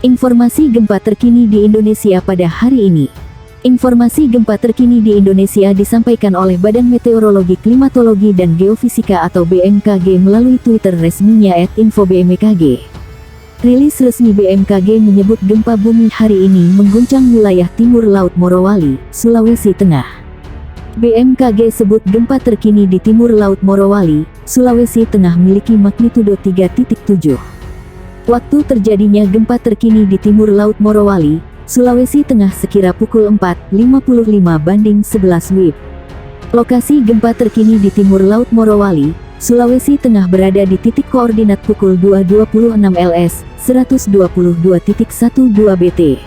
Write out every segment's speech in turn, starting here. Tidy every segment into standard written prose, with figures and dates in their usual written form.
Informasi gempa terkini di Indonesia pada hari ini. Informasi gempa terkini di Indonesia disampaikan oleh Badan Meteorologi, Klimatologi dan Geofisika atau BMKG melalui Twitter resminya @infobmkg. Rilis resmi BMKG menyebut gempa bumi hari ini mengguncang wilayah timur Laut Morowali, Sulawesi Tengah. BMKG sebut gempa terkini di timur Laut Morowali, Sulawesi Tengah memiliki magnitudo 3.7. Waktu terjadinya gempa terkini di timur Laut Morowali, Sulawesi Tengah sekira pukul 4.55 WIB. Lokasi gempa terkini di timur Laut Morowali, Sulawesi Tengah berada di titik koordinat pukul 2.26 LS, 122.12 BT.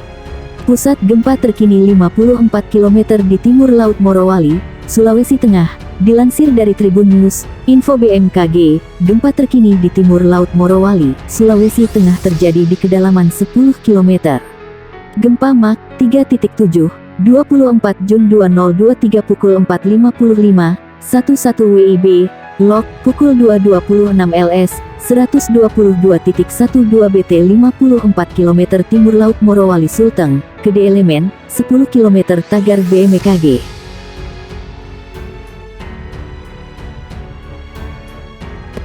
Pusat gempa terkini 54 km di timur Laut Morowali, Sulawesi Tengah. Dilansir dari Tribun News, Info BMKG, gempa terkini di timur Laut Morowali, Sulawesi Tengah terjadi di kedalaman 10 km. Gempa Mach 3.7, 24 Jun 2023 pukul 4.55, 11 WIB, Lok, pukul 2.26 LS, 122.12 BT 54 km timur Laut Morowali Sulteng, Kede Elemen, 10 km Tagar BMKG.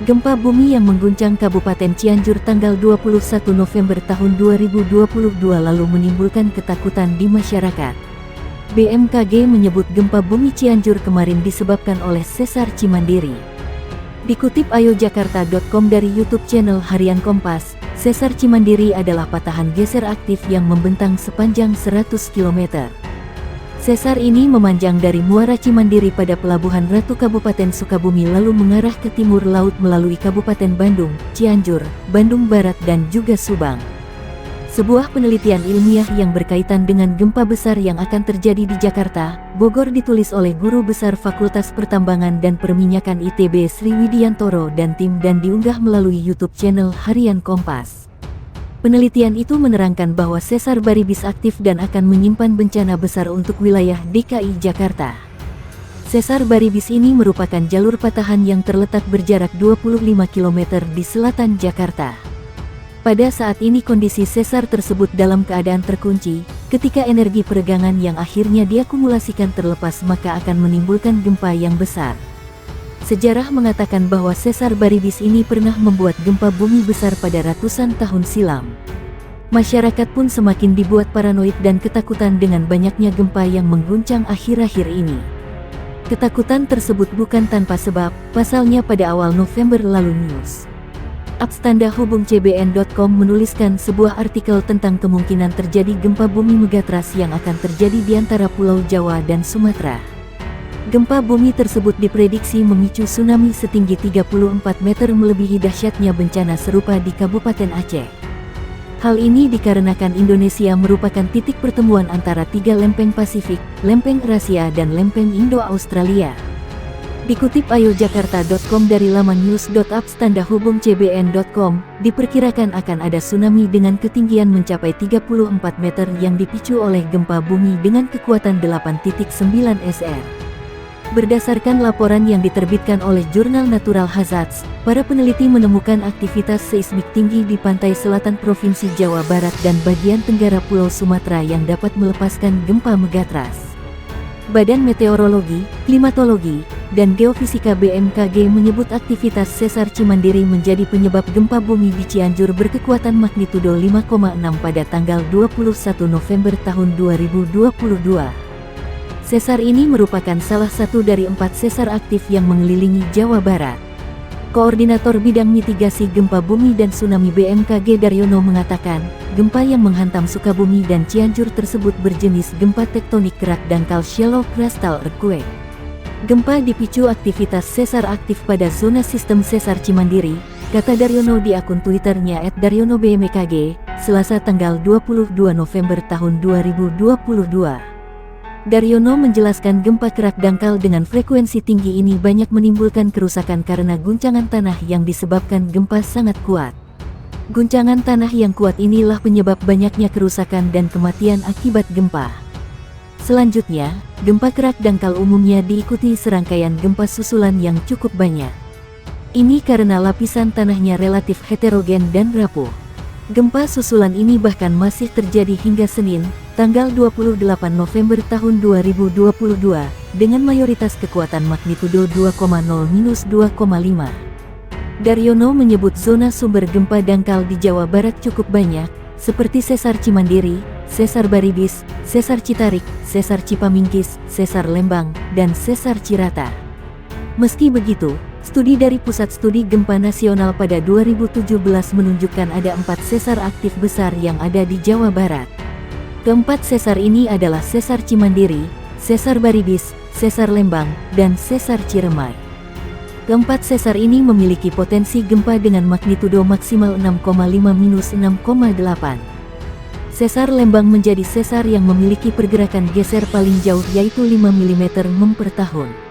Gempa bumi yang mengguncang Kabupaten Cianjur tanggal 21 November tahun 2022 lalu menimbulkan ketakutan di masyarakat. BMKG menyebut gempa bumi Cianjur kemarin disebabkan oleh sesar Cimandiri. Dikutip ayojakarta.com dari YouTube channel Harian Kompas, sesar Cimandiri adalah patahan geser aktif yang membentang sepanjang 100 km. Sesar ini memanjang dari Muara Cimandiri pada Pelabuhan Ratu Kabupaten Sukabumi lalu mengarah ke timur laut melalui Kabupaten Bandung, Cianjur, Bandung Barat dan juga Subang. Sebuah penelitian ilmiah yang berkaitan dengan gempa besar yang akan terjadi di Jakarta, Bogor ditulis oleh Guru Besar Fakultas Pertambangan dan Perminyakan ITB Sri Widiantoro dan tim dan diunggah melalui YouTube channel Harian Kompas. Penelitian itu menerangkan bahwa sesar Baribis aktif dan akan menyimpan bencana besar untuk wilayah DKI Jakarta. Sesar Baribis ini merupakan jalur patahan yang terletak berjarak 25 km di selatan Jakarta. Pada saat ini kondisi sesar tersebut dalam keadaan terkunci, ketika energi peregangan yang akhirnya diakumulasikan terlepas maka akan menimbulkan gempa yang besar. Sejarah mengatakan bahwa sesar Baribis ini pernah membuat gempa bumi besar pada ratusan tahun silam. Masyarakat pun semakin dibuat paranoid dan ketakutan dengan banyaknya gempa yang mengguncang akhir-akhir ini. Ketakutan tersebut bukan tanpa sebab, pasalnya pada awal November lalu News @cbn.com menuliskan sebuah artikel tentang kemungkinan terjadi gempa bumi megatrust yang akan terjadi di antara Pulau Jawa dan Sumatera. Gempa bumi tersebut diprediksi memicu tsunami setinggi 34 meter melebihi dahsyatnya bencana serupa di Kabupaten Aceh. Hal ini dikarenakan Indonesia merupakan titik pertemuan antara tiga lempeng Pasifik, lempeng Eurasia dan lempeng Indo-Australia. Dikutip ayojakarta.com dari laman news.cbn.com, diperkirakan akan ada tsunami dengan ketinggian mencapai 34 meter yang dipicu oleh gempa bumi dengan kekuatan 8.9 SR. Berdasarkan laporan yang diterbitkan oleh jurnal Natural Hazards, para peneliti menemukan aktivitas seismik tinggi di pantai selatan Provinsi Jawa Barat dan bagian tenggara Pulau Sumatera yang dapat melepaskan gempa megatrust. Badan Meteorologi, Klimatologi, dan Geofisika BMKG menyebut aktivitas sesar Cimandiri menjadi penyebab gempa bumi di Cianjur berkekuatan magnitudo 5,6 pada tanggal 21 November tahun 2022. Sesar ini merupakan salah satu dari 4 sesar aktif yang mengelilingi Jawa Barat. Koordinator Bidang Mitigasi Gempa Bumi dan Tsunami BMKG Daryono mengatakan, gempa yang menghantam Sukabumi dan Cianjur tersebut berjenis gempa tektonik kerak dangkal shallow crustal earthquake. Gempa dipicu aktivitas sesar aktif pada zona sistem sesar Cimandiri, kata Daryono di akun Twitternya @daryonobmkg, Selasa tanggal 22 November tahun 2022. Daryono menjelaskan gempa kerak dangkal dengan frekuensi tinggi ini banyak menimbulkan kerusakan karena guncangan tanah yang disebabkan gempa sangat kuat. Guncangan tanah yang kuat inilah penyebab banyaknya kerusakan dan kematian akibat gempa. Selanjutnya, gempa kerak dangkal umumnya diikuti serangkaian gempa susulan yang cukup banyak. Ini karena lapisan tanahnya relatif heterogen dan rapuh. Gempa susulan ini bahkan masih terjadi hingga Senin, tanggal 28 November tahun 2022, dengan mayoritas kekuatan magnitudo 2,0-2,5. Daryono menyebut zona sumber gempa dangkal di Jawa Barat cukup banyak, seperti Sesar Cimandiri, Sesar Baribis, Sesar Citarik, Sesar Cipamingkis, Sesar Lembang, dan Sesar Cirata. Meski begitu, studi dari Pusat Studi Gempa Nasional pada 2017 menunjukkan ada 4 sesar aktif besar yang ada di Jawa Barat. Keempat sesar ini adalah Sesar Cimandiri, Sesar Baribis, Sesar Lembang, dan Sesar Ciremai. Keempat sesar ini memiliki potensi gempa dengan magnitudo maksimal 6,5-6,8. Sesar Lembang menjadi sesar yang memiliki pergerakan geser paling jauh yaitu 5 mm per tahun.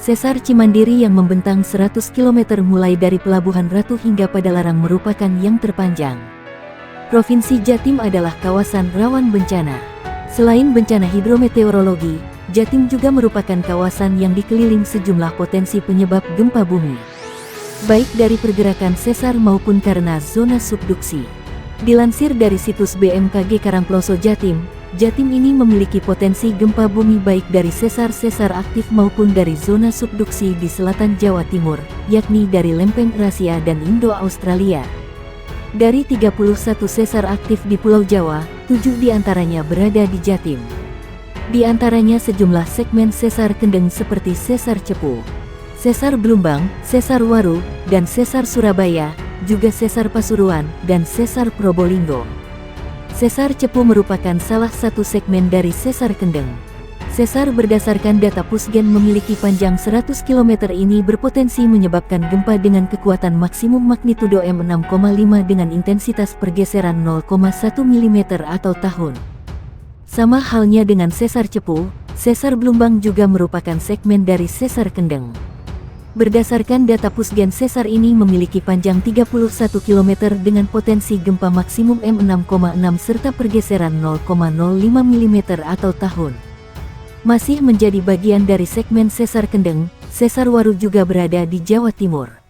Sesar Cimandiri yang membentang 100 km mulai dari Pelabuhan Ratu hingga Padalarang merupakan yang terpanjang. Provinsi Jatim adalah kawasan rawan bencana. Selain bencana hidrometeorologi, Jatim juga merupakan kawasan yang dikeliling sejumlah potensi penyebab gempa bumi, baik dari pergerakan sesar maupun karena zona subduksi. Dilansir dari situs BMKG Karangploso Jatim, Jatim ini memiliki potensi gempa bumi baik dari sesar-sesar aktif maupun dari zona subduksi di selatan Jawa Timur, yakni dari Lempeng Eurasia dan Indo-Australia. Dari 31 sesar aktif di Pulau Jawa, 7 diantaranya berada di Jatim. Di antaranya sejumlah segmen sesar kendeng seperti Sesar Cepu, Sesar Blumbang, Sesar Waru, dan Sesar Surabaya, juga Sesar Pasuruan, dan Sesar Probolinggo. Sesar Cepu merupakan salah satu segmen dari Sesar Kendeng. Sesar berdasarkan data Pusgen memiliki panjang 100 km ini berpotensi menyebabkan gempa dengan kekuatan maksimum magnitudo M6,5 dengan intensitas pergeseran 0,1 mm atau tahun. Sama halnya dengan Sesar Cepu, Sesar Blumbang juga merupakan segmen dari Sesar Kendeng. Berdasarkan data Pusgen, sesar ini memiliki panjang 31 km dengan potensi gempa maksimum M6,6 serta pergeseran 0,05 mm atau tahun. Masih menjadi bagian dari segmen Sesar Kendeng, Sesar Waru juga berada di Jawa Timur.